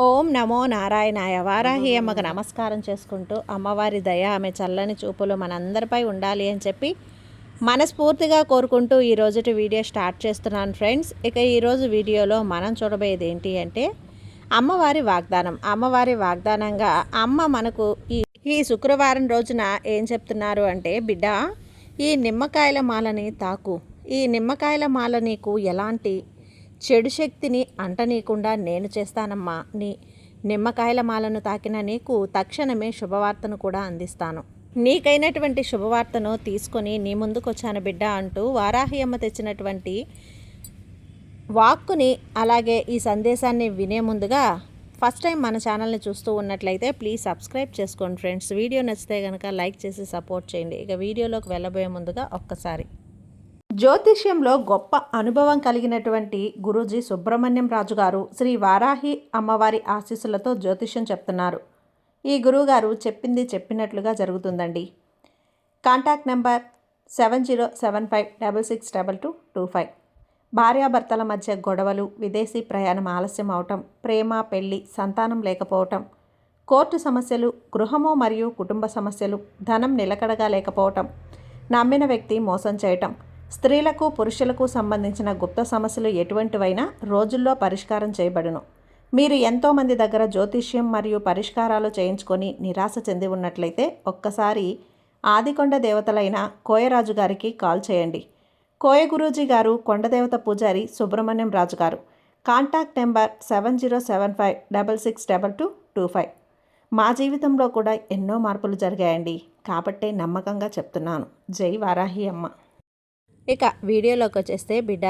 ఓం నమో నారాయణాయ. వారాహి అమ్మకు నమస్కారం చేసుకుంటూ అమ్మవారి దయ ఆమె చల్లని చూపులు మనందరిపై ఉండాలి అని చెప్పి మనస్ఫూర్తిగా కోరుకుంటూ ఈరోజుటి వీడియో స్టార్ట్ చేస్తున్నాను ఫ్రెండ్స్. ఇక ఈరోజు వీడియోలో మనం చూడబోయేది ఏంటి అంటే అమ్మవారి వాగ్దానం. అమ్మవారి వాగ్దానంగా అమ్మ మనకు ఈ శుక్రవారం రోజున ఏం చెప్తున్నారు అంటే, బిడ్డ, ఈ నిమ్మకాయల మాలని తాకు. ఈ నిమ్మకాయల మాల నీకు ఎలాంటి చెడు శక్తిని అంటనీయకుండా నేను చేస్తానమ్మా. నీ నిమ్మకాయల మాలను తాకిన నీకు తక్షణమే శుభవార్తను కూడా అందిస్తాను. నీకైనటువంటి శుభవార్తను తీసుకొని నీ ముందుకు వచ్చాను బిడ్డ అంటూ వారాహి అమ్మ తెచ్చినటువంటి వాక్కుని, అలాగే ఈ సందేశాన్ని వినే ముందుగా ఫస్ట్ టైం మన ఛానల్ని చూస్తూ ఉన్నట్లయితే ప్లీజ్ సబ్స్క్రైబ్ చేసుకోండి ఫ్రెండ్స్. వీడియో నచ్చితే కనుక లైక్ చేసి సపోర్ట్ చేయండి. ఇక వీడియోలోకి వెళ్ళబోయే ముందుగా ఒక్కసారి జ్యోతిష్యంలో గొప్ప అనుభవం కలిగినటువంటి గురూజీ సుబ్రహ్మణ్యం రాజు గారు శ్రీ వారాహి అమ్మవారి ఆశీస్సులతో జ్యోతిష్యం చెప్తున్నారు. ఈ గురువుగారు చెప్పింది చెప్పినట్లుగా జరుగుతుందండి. Contact number 7075662225. భార్యాభర్తల మధ్య గొడవలు, విదేశీ ప్రయాణం ఆలస్యం అవటం, ప్రేమ, పెళ్లి, సంతానం లేకపోవటం, కోర్టు సమస్యలు, గృహము మరియు కుటుంబ సమస్యలు, ధనం నిలకడగా లేకపోవటం, నమ్మిన వ్యక్తి మోసం చేయటం, స్త్రీలకు పురుషులకు సంబంధించిన గుప్త సమస్యలు ఎటువంటివైనా రోజుల్లో పరిష్కారం చేయబడును. మీరు ఎంతోమంది దగ్గర జ్యోతిష్యం మరియు పరిష్కారాలు చేయించుకొని నిరాశ చెంది ఉన్నట్లయితే ఒక్కసారి ఆదికొండ దేవతలైన కోయరాజు గారికి కాల్ చేయండి. కోయ గురూజీ గారు కొండదేవత పూజారి సుబ్రహ్మణ్యం రాజు గారు. Contact number 7075662225. మా జీవితంలో కూడా ఎన్నో మార్పులు జరిగాయండి, కాబట్టే నమ్మకంగా చెప్తున్నాను. జై వారాహి అమ్మ. ఇక వీడియోలోకి వచ్చేస్తే, బిడ్డ,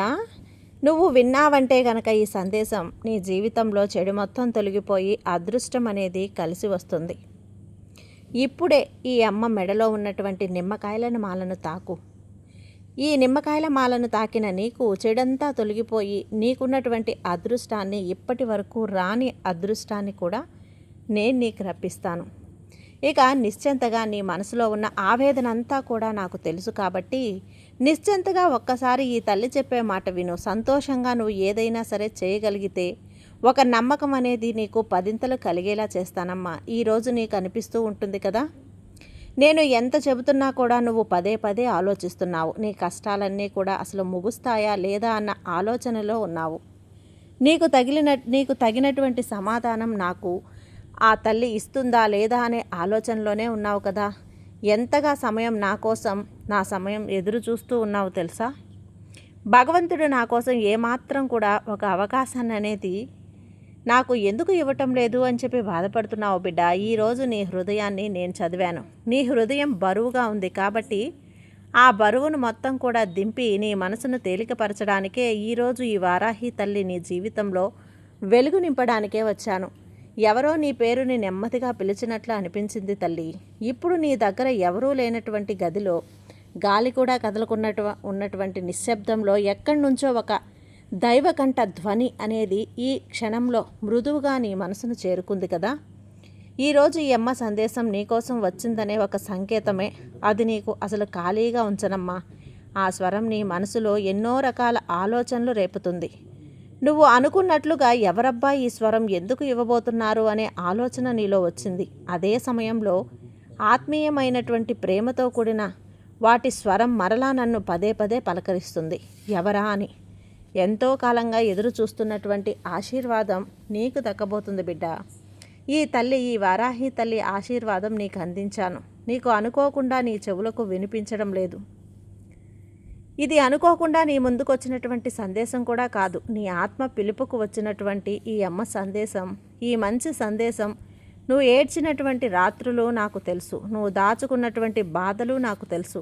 నువ్వు విన్నావంటే కనుక ఈ సందేశం నీ జీవితంలో చెడు మొత్తం తొలగిపోయి అదృష్టం అనేది కలిసి వస్తుంది. ఇప్పుడే ఈ అమ్మ మెడలో ఉన్నటువంటి నిమ్మకాయల మాలను తాకు. ఈ నిమ్మకాయల మాలను తాకిన నీకు చెడంతా తొలగిపోయి నీకున్నటువంటి అదృష్టాన్ని, ఇప్పటి వరకు రాని అదృష్టాన్ని కూడా నేను నీకు రప్పిస్తాను. ఇక నిశ్చింతగా నీ మనసులో ఉన్న ఆవేదన అంతా కూడా నాకు తెలుసు కాబట్టి నిశ్చింతగా ఒక్కసారి ఈ తల్లి చెప్పే మాట విను. సంతోషంగా నువ్వు ఏదైనా సరే చేయగలిగితే ఒక నమ్మకం అనేది నీకు పదింతలు కలిగేలా చేస్తానమ్మా. ఈరోజు నీకు అనిపిస్తూ ఉంటుంది కదా, నేను ఎంత చెబుతున్నా కూడా నువ్వు పదే పదే ఆలోచిస్తున్నావు. నీ కష్టాలన్నీ కూడా అసలు ముగుస్తాయా లేదా అన్న ఆలోచనలో ఉన్నావు. నీకు తగినటువంటి సమాధానం నాకు ఆ తల్లి ఇస్తుందా లేదా అనే ఆలోచనలోనే ఉన్నావు కదా. ఎంతగా సమయం నా కోసం, నా సమయం ఎదురు చూస్తూ ఉన్నావు తెలుసా. భగవంతుడు నా కోసం ఏమాత్రం కూడా ఒక అవకాశాన్ని అనేది నాకు ఎందుకు ఇవ్వటం లేదు అని చెప్పి బాధపడుతున్నావు బిడ్డ. ఈరోజు నీ హృదయాన్ని నేను చదివాను. నీ హృదయం బరువుగా ఉంది కాబట్టి ఆ బరువును మొత్తం కూడా దింపి నీ మనసును తేలికపరచడానికే ఈరోజు ఈ వారాహి తల్లి నీ జీవితంలో వెలుగు నింపడానికే వచ్చాను. ఎవరో నీ పేరుని నెమ్మదిగా పిలిచినట్లు అనిపించింది తల్లి. ఇప్పుడు నీ దగ్గర ఎవరూ లేనటువంటి గదిలో, గాలి కూడా ఉన్నటువంటి నిశ్శబ్దంలో ఎక్కడి నుంచో ఒక దైవకంఠ ధ్వని అనేది ఈ క్షణంలో మృదువుగా నీ మనసును చేరుకుంది కదా. ఈరోజు ఈ అమ్మ సందేశం నీకోసం వచ్చిందనే ఒక సంకేతమే. అది నీకు అసలు ఖాళీగా ఉంచనమ్మా. ఆ స్వరం నీ మనసులో ఎన్నో రకాల ఆలోచనలు రేపుతుంది. నువ్వు అనుకున్నట్లుగా ఎవరబ్బా ఈ స్వరం ఎందుకు ఇవ్వబోతున్నారు అనే ఆలోచన నీలో వచ్చింది. అదే సమయంలో ఆత్మీయమైనటువంటి ప్రేమతో కూడిన వాటి స్వరం మరలా నన్ను పదే పదే పలకరిస్తుంది. ఎవరా అని ఎంతో కాలంగా ఎదురు చూస్తున్నటువంటి ఆశీర్వాదం నీకు దక్కబోతుంది బిడ్డ. ఈ తల్లి, ఈ వారాహి తల్లి ఆశీర్వాదం నీకు అందించాను. నీకు అనుకోకుండా నీ చెవులకు వినిపించడం లేదు. ఇది అనుకోకుండా నీ ముందుకు వచ్చినటువంటి సందేశం కూడా కాదు. నీ ఆత్మ పిలుపుకు వచ్చినటువంటి ఈ అమ్మ సందేశం, ఈ మంచి సందేశం. నువ్వు ఏడ్చినటువంటి రాత్రులు నాకు తెలుసు. నువ్వు దాచుకున్నటువంటి బాధలు నాకు తెలుసు.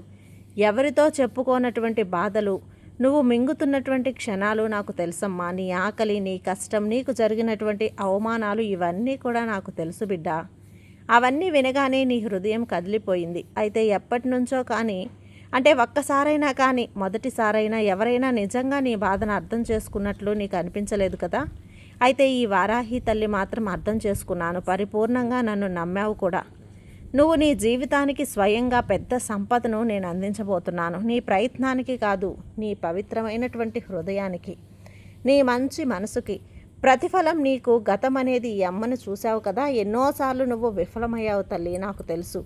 ఎవరితో చెప్పుకోనటువంటి బాధలు, నువ్వు మింగుతున్నటువంటి క్షణాలు నాకు తెలుసమ్మా. నీ ఆకలి, నీ కష్టం, నీకు జరిగినటువంటి అవమానాలు ఇవన్నీ కూడా నాకు తెలుసు బిడ్డ. అవన్నీ వినగానే నీ హృదయం కదిలిపోయింది. అయితే ఎప్పటి నుంచో కానీ, అంటే ఒక్కసారైనా కానీ, మొదటిసారైనా ఎవరైనా నిజంగా నీ బాధను అర్థం చేసుకున్నట్లు నీకు అనిపించలేదు కదా. అయితే ఈ వారాహి తల్లి మాత్రం అర్థం చేసుకున్నాను. పరిపూర్ణంగా నన్ను నమ్మావు కూడా. నువ్వు నీ జీవితానికి స్వయంగా పెద్ద సంపదను నేను అందించబోతున్నాను. నీ ప్రయత్నానికి కాదు, నీ పవిత్రమైనటువంటి హృదయానికి, నీ మంచి మనసుకి ప్రతిఫలం నీకు గతం అనేది ఈ అమ్మను చూసావు కదా, ఎన్నోసార్లు నువ్వు విఫలమయ్యావు తల్లి, నాకు తెలుసు.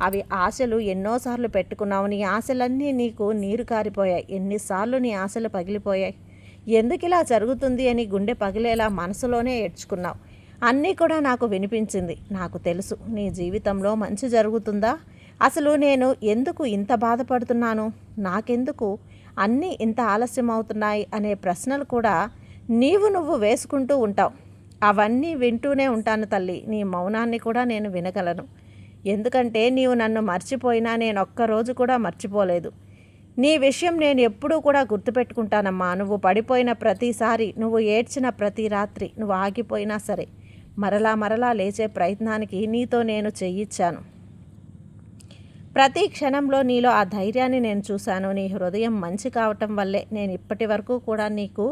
అవి ఆశలు ఎన్నోసార్లు పెట్టుకున్నావు, నీ ఆశలన్నీ నీకు నీరు కారిపోయాయి. ఎన్నిసార్లు నీ ఆశలు పగిలిపోయాయి. ఎందుకు ఇలా జరుగుతుంది అని గుండె పగిలేలా మనసులోనే ఏడ్చుకున్నావు. అన్నీ కూడా నాకు వినిపించింది. నాకు తెలుసు నీ జీవితంలో మంచి జరుగుతుందా, అసలు నేను ఎందుకు ఇంత బాధపడుతున్నాను, నాకెందుకు అన్నీ ఇంత ఆలస్యం అవుతున్నాయి అనే ప్రశ్నలు కూడా నువ్వు వేసుకుంటూ ఉంటావు. అవన్నీ వింటూనే ఉంటాను తల్లి. నీ మౌనాన్ని కూడా నేను వినగలను. ఎందుకంటే నీవు నన్ను మర్చిపోయినా నేను ఒక్కరోజు కూడా మర్చిపోలేదు. నీ విషయం నేను ఎప్పుడూ కూడా గుర్తుపెట్టుకుంటానమ్మా. నువ్వు పడిపోయిన ప్రతిసారి, నువ్వు ఏడ్చిన ప్రతి రాత్రి, నువ్వు ఆగిపోయినా సరే మరలా లేచే ప్రయత్నానికి నీతో నేను చెయ్యిచ్చాను. ప్రతి క్షణంలో నీలో ఆ ధైర్యాన్ని నేను చూశాను. నీ హృదయం మంచి కావటం వల్లే నేను ఇప్పటి వరకు కూడా నీకు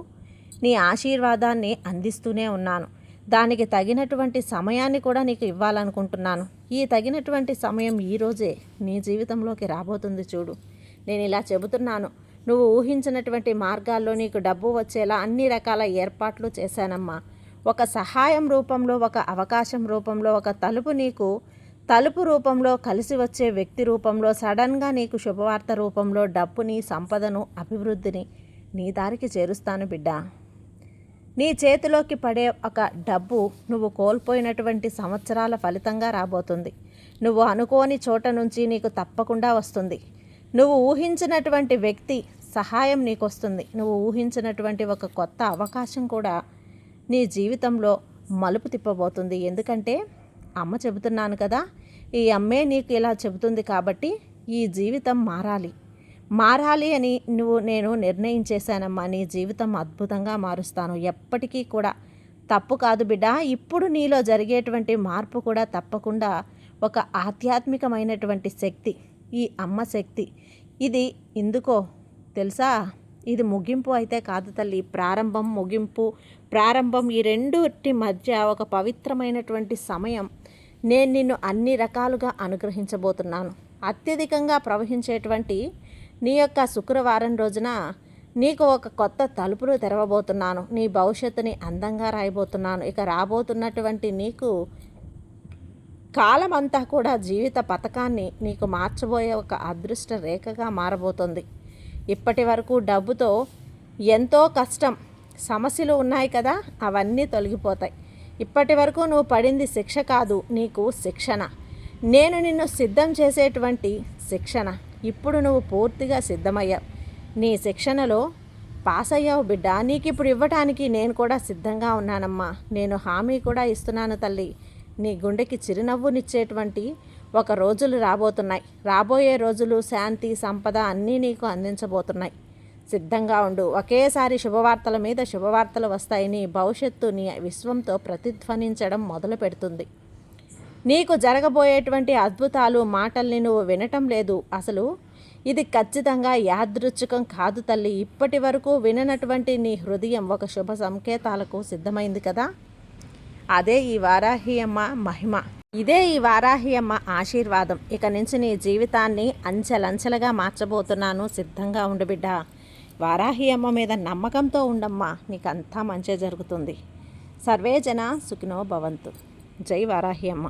నీ ఆశీర్వాదాన్ని అందిస్తూనే ఉన్నాను. దానికి తగినటువంటి సమయాన్ని కూడా నీకు ఇవ్వాలనుకుంటున్నాను. ఈ తగినటువంటి సమయం ఈరోజే నీ జీవితంలోకి రాబోతుంది చూడు. నేను ఇలా చెబుతున్నాను. నువ్వు ఊహించినటువంటి మార్గాల్లో నీకు డబ్బు వచ్చేలా అన్ని రకాల ఏర్పాట్లు చేశానమ్మా. ఒక సహాయం రూపంలో, ఒక అవకాశం రూపంలో, ఒక తలుపు రూపంలో, కలిసి వచ్చే వ్యక్తి రూపంలో, సడన్గా నీకు శుభవార్త రూపంలో డబ్బుని, సంపదను, అభివృద్ధిని నీ దారికి చేరుస్తాను బిడ్డ. నీ చేతిలోకి పడే ఒక డబ్బు నువ్వు కోల్పోయినటువంటి సంవత్సరాల ఫలితంగా రాబోతుంది. నువ్వు అనుకోని చోట నుంచి నీకు తప్పకుండా వస్తుంది. నువ్వు ఊహించినటువంటి వ్యక్తి సహాయం నీకు వస్తుంది. నువ్వు ఊహించినటువంటి ఒక కొత్త అవకాశం కూడా నీ జీవితంలో మలుపు తిప్పబోతుంది. ఎందుకంటే అమ్మ చెబుతున్నాను కదా, ఈ అమ్మే నీకు ఇలా చెబుతుంది కాబట్టి ఈ జీవితం మారాలి అని నేను నిర్ణయించేశానమ్మా. నీ జీవితం అద్భుతంగా మారుస్తాను. ఎప్పటికీ కూడా తప్పు కాదు బిడ్డ. ఇప్పుడు నీలో జరిగేటువంటి మార్పు కూడా తప్పకుండా ఒక ఆధ్యాత్మికమైనటువంటి శక్తి, ఈ అమ్మ శక్తి. ఇది ఎందుకో తెలుసా, ఇది ముగింపు అయితే కాదు తల్లి. ప్రారంభం, ముగింపు, ప్రారంభం ఈ రెండుటి మధ్య ఒక పవిత్రమైనటువంటి సమయం. నేను నిన్ను అన్ని రకాలుగా అనుగ్రహించబోతున్నాను. అత్యధికంగా ప్రవహించేటువంటి నీ యొక్క శుక్రవారం రోజున నీకు ఒక కొత్త తలుపులు తెరవబోతున్నాను. నీ భవిష్యత్తుని అందంగా రాయబోతున్నాను. ఇక రాబోతున్నటువంటి నీకు కాలమంతా కూడా జీవిత పథకాన్ని నీకు మార్చబోయే ఒక అదృష్ట రేఖగా మారబోతుంది. ఇప్పటి వరకు డబ్బుతో ఎంతో కష్టం, సమస్యలు ఉన్నాయి కదా, అవన్నీ తొలగిపోతాయి. ఇప్పటి వరకు నువ్వు పడింది శిక్ష కాదు, నీకు శిక్షణ. నేను నిన్ను సిద్ధం చేసేటువంటి శిక్షణ. ఇప్పుడు నువ్వు పూర్తిగా సిద్ధమయ్యావు. నీ శిక్షణలో పాస్ అయ్యావు బిడ్డ. నీకు ఇప్పుడు ఇవ్వటానికి నేను కూడా సిద్ధంగా ఉన్నానమ్మా. నేను హామీ కూడా ఇస్తున్నాను తల్లి. నీ గుండెకి చిరునవ్వునిచ్చేటువంటి ఒక రోజులు రాబోతున్నాయి. రాబోయే రోజులు శాంతి, సంపద అన్నీ నీకు అందించబోతున్నాయి. సిద్ధంగా ఉండు. ఒకేసారి శుభవార్తల మీద శుభవార్తలు వస్తాయి. నీ భవిష్యత్తు నీ విశ్వంతో ప్రతిధ్వనించడం మొదలు పెడుతుంది. నీకు జరగబోయేటువంటి అద్భుతాలు, మాటల్ని నువ్వు వినటం లేదు. అసలు ఇది ఖచ్చితంగా యాదృచ్ఛికం కాదు తల్లి. ఇప్పటి వరకు విననటువంటి నీ హృదయం ఒక శుభ సంకేతాలకు సిద్ధమైంది కదా. అదే ఈ వారాహి అమ్మ మహిమ. ఇదే ఈ వారాహి అమ్మ ఆశీర్వాదం. ఇక నుంచి నీ జీవితాన్ని అంచెలంచెలుగా మార్చబోతున్నాను. సిద్ధంగా ఉండు బిడ్డ. వారాహి అమ్మ మీద నమ్మకంతో ఉండమ్మా. నీకంతా మంచి జరుగుతుంది. సర్వే జన సుఖినో భవంతు. జై వారాహి అమ్మ.